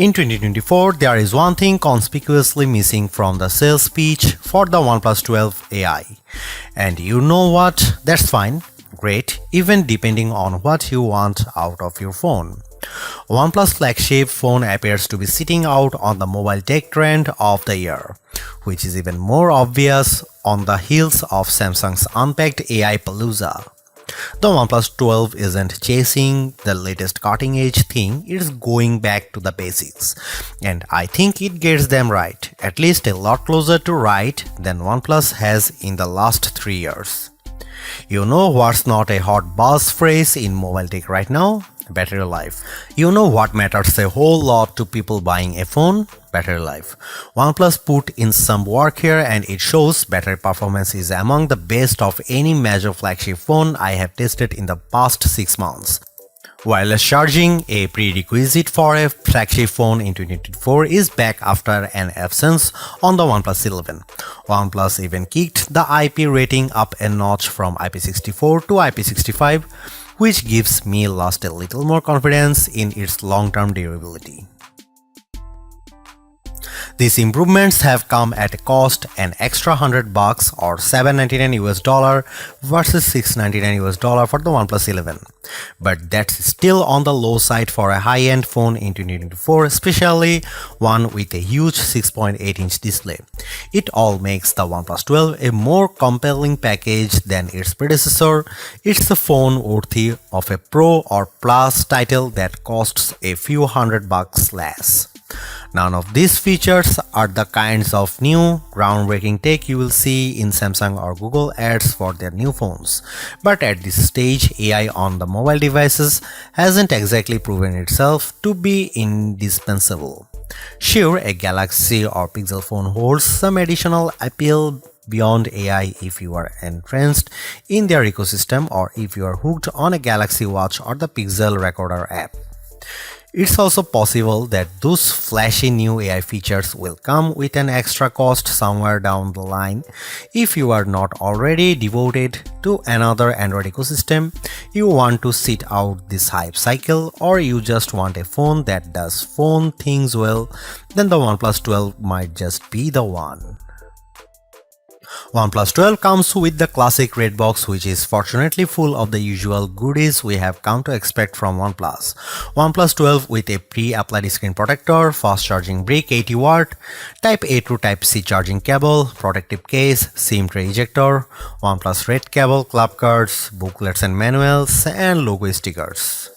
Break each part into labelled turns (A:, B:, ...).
A: In 2024, there is one thing conspicuously missing from the sales pitch for the OnePlus 12 AI. And you know what? That's fine, great, even depending on what you want out of your phone. OnePlus flagship phone appears to be sitting out on the mobile tech trend of the year, which is even more obvious on the heels of Samsung's unpacked AI Palooza. The OnePlus 12 isn't chasing the latest cutting-edge thing, it's going back to the basics. And I think it gets them right, at least a lot closer to right than OnePlus has in the last 3 years. You know what's not a hot buzz phrase in mobile tech right now? Battery life. You know what matters a whole lot to people buying a phone? Battery life. OnePlus put in some work here and it shows battery performance is among the best of any major flagship phone I have tested in the past 6 months. Wireless charging, a prerequisite for a flagship phone in 2024, is back after an absence on the OnePlus 11. OnePlus even kicked the IP rating up a notch from IP64 to IP65, which gives me lost a little more confidence in its long-term durability. These improvements have come at a cost an extra $100 or $799 versus $699 for the OnePlus 11. But that's still on the low side for a high-end phone in 2024, especially one with a huge 6.8-inch display. It all makes the OnePlus 12 a more compelling package than its predecessor. It's a phone worthy of a Pro or Plus title that costs a few $100 less. None of these features are the kinds of new, groundbreaking tech you will see in Samsung or Google ads for their new phones. But at this stage, AI on the mobile devices hasn't exactly proven itself to be indispensable. Sure, a Galaxy or Pixel phone holds some additional appeal beyond AI if you are entrenched in their ecosystem or if you are hooked on a Galaxy Watch or the Pixel Recorder app. It's also possible that those flashy new AI features will come with an extra cost somewhere down the line. If you are not already devoted to another Android ecosystem, you want to sit out this hype cycle, or you just want a phone that does phone things well, then the OnePlus 12 might just be the one. OnePlus 12 comes with the classic red box, which is fortunately full of the usual goodies we have come to expect from OnePlus. OnePlus 12 with a pre-applied screen protector, fast charging brick 80 watt, Type A to Type C charging cable, protective case, SIM tray ejector, OnePlus red cable, club cards, booklets and manuals, and logo stickers.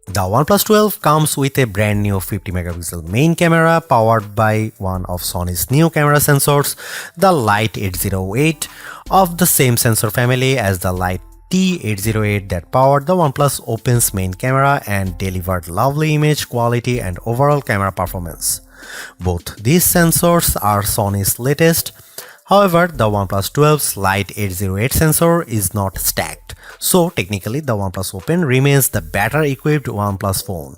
A: The OnePlus 12 comes with a brand new 50 megapixel main camera powered by one of Sony's new camera sensors, the Light 808, of the same sensor family as the Light T808 that powered the OnePlus Open's main camera and delivered lovely image quality and overall camera performance. Both these sensors are Sony's latest. However, the OnePlus 12's Light 808 sensor is not stacked, so technically the OnePlus Open remains the better equipped OnePlus phone.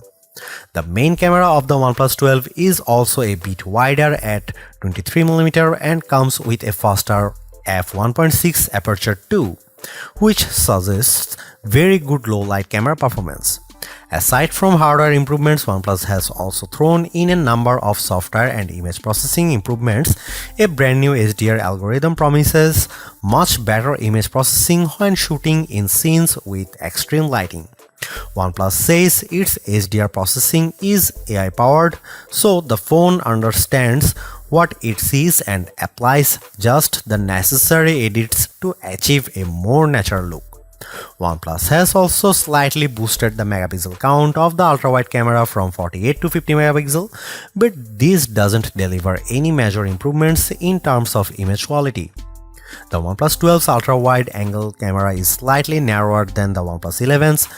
A: The main camera of the OnePlus 12 is also a bit wider at 23mm and comes with a faster f1.6 aperture too, which suggests very good low light camera performance. Aside from hardware improvements, OnePlus has also thrown in a number of software and image processing improvements. A brand new HDR algorithm promises much better image processing when shooting in scenes with extreme lighting. OnePlus says its HDR processing is AI powered, so the phone understands what it sees and applies just the necessary edits to achieve a more natural look. OnePlus has also slightly boosted the megapixel count of the ultra-wide camera from 48 to 50 megapixel, but this doesn't deliver any major improvements in terms of image quality. The OnePlus 12's ultra-wide angle camera is slightly narrower than the OnePlus 11's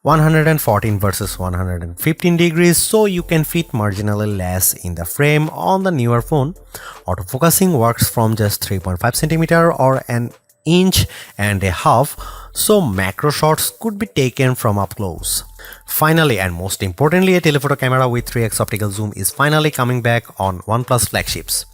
A: 114 versus 115 degrees, so you can fit marginally less in the frame on the newer phone. Autofocusing works from just 3.5 cm or an inch and a half, so macro shots could be taken from up close. Finally, and most importantly, a telephoto camera with 3x optical zoom is finally coming back on OnePlus flagships.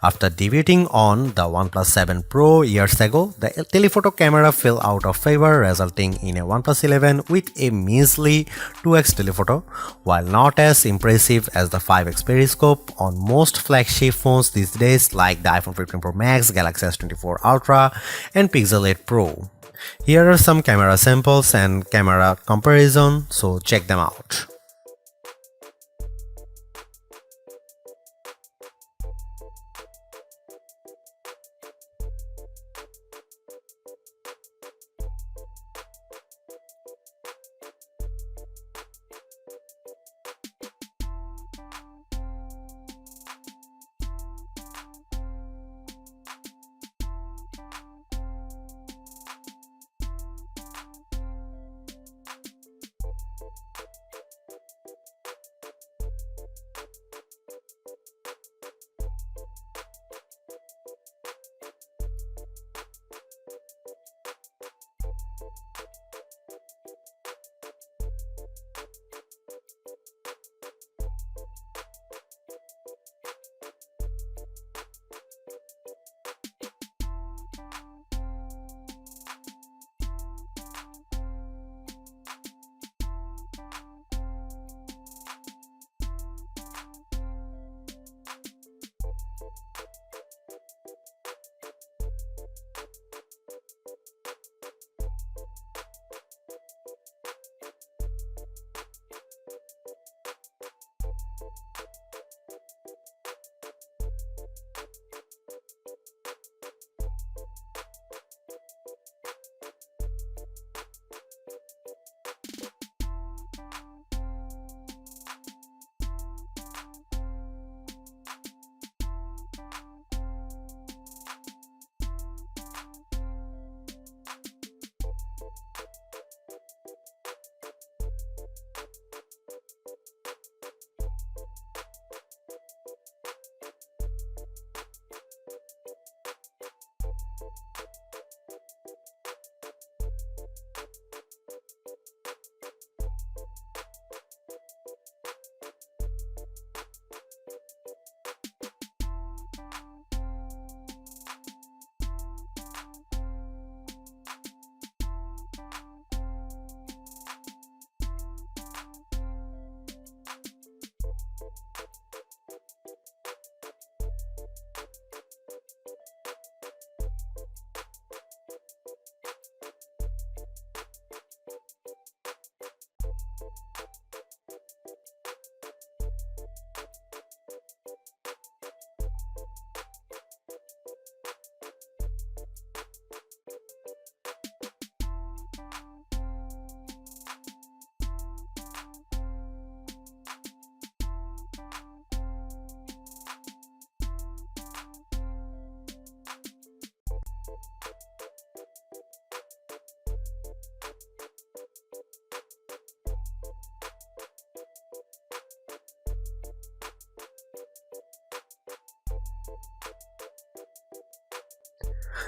A: After debuting on the OnePlus 7 Pro years ago, the telephoto camera fell out of favor, resulting in a OnePlus 11 with a measly 2x telephoto. While not as impressive as the 5x periscope on most flagship phones these days like the iPhone 15 Pro Max, Galaxy S24 Ultra, and Pixel 8 Pro. Here are some camera samples and camera comparison, so check them out.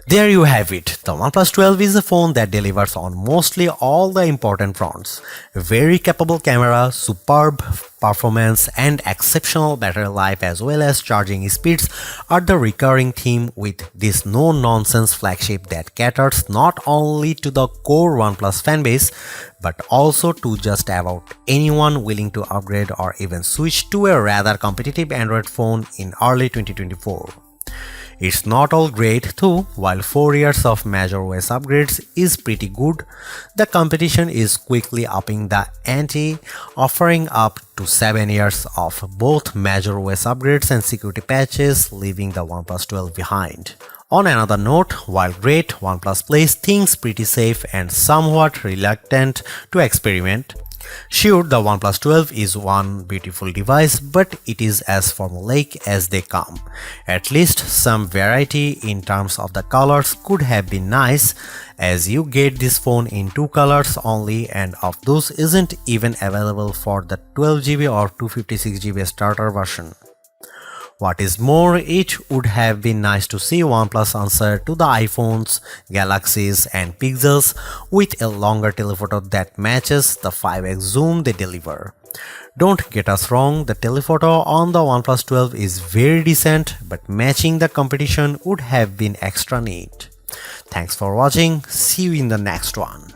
A: There you have it. The OnePlus 12 is a phone that delivers on mostly all the important fronts. Very capable camera, superb performance, and exceptional battery life as well as charging speeds are the recurring theme with this no-nonsense flagship that caters not only to the core OnePlus fanbase but also to just about anyone willing to upgrade or even switch to a rather competitive Android phone in early 2024. It's not all great too. While 4 years of major OS upgrades is pretty good, the competition is quickly upping the ante, offering up to 7 years of both major OS upgrades and security patches, leaving the OnePlus 12 behind. On another note, while great, OnePlus plays things pretty safe and somewhat reluctant to experiment. Sure, the OnePlus 12 is one beautiful device, but it is as formulaic as they come. At least some variety in terms of the colors could have been nice, as you get this phone in 2 colors only, and of those isn't even available for the 12GB or 256GB starter version. What is more, it would have been nice to see OnePlus answer to the iPhones, Galaxies and Pixels with a longer telephoto that matches the 5x zoom they deliver. Don't get us wrong, the telephoto on the OnePlus 12 is very decent, but matching the competition would have been extra neat. Thanks for watching, see you in the next one.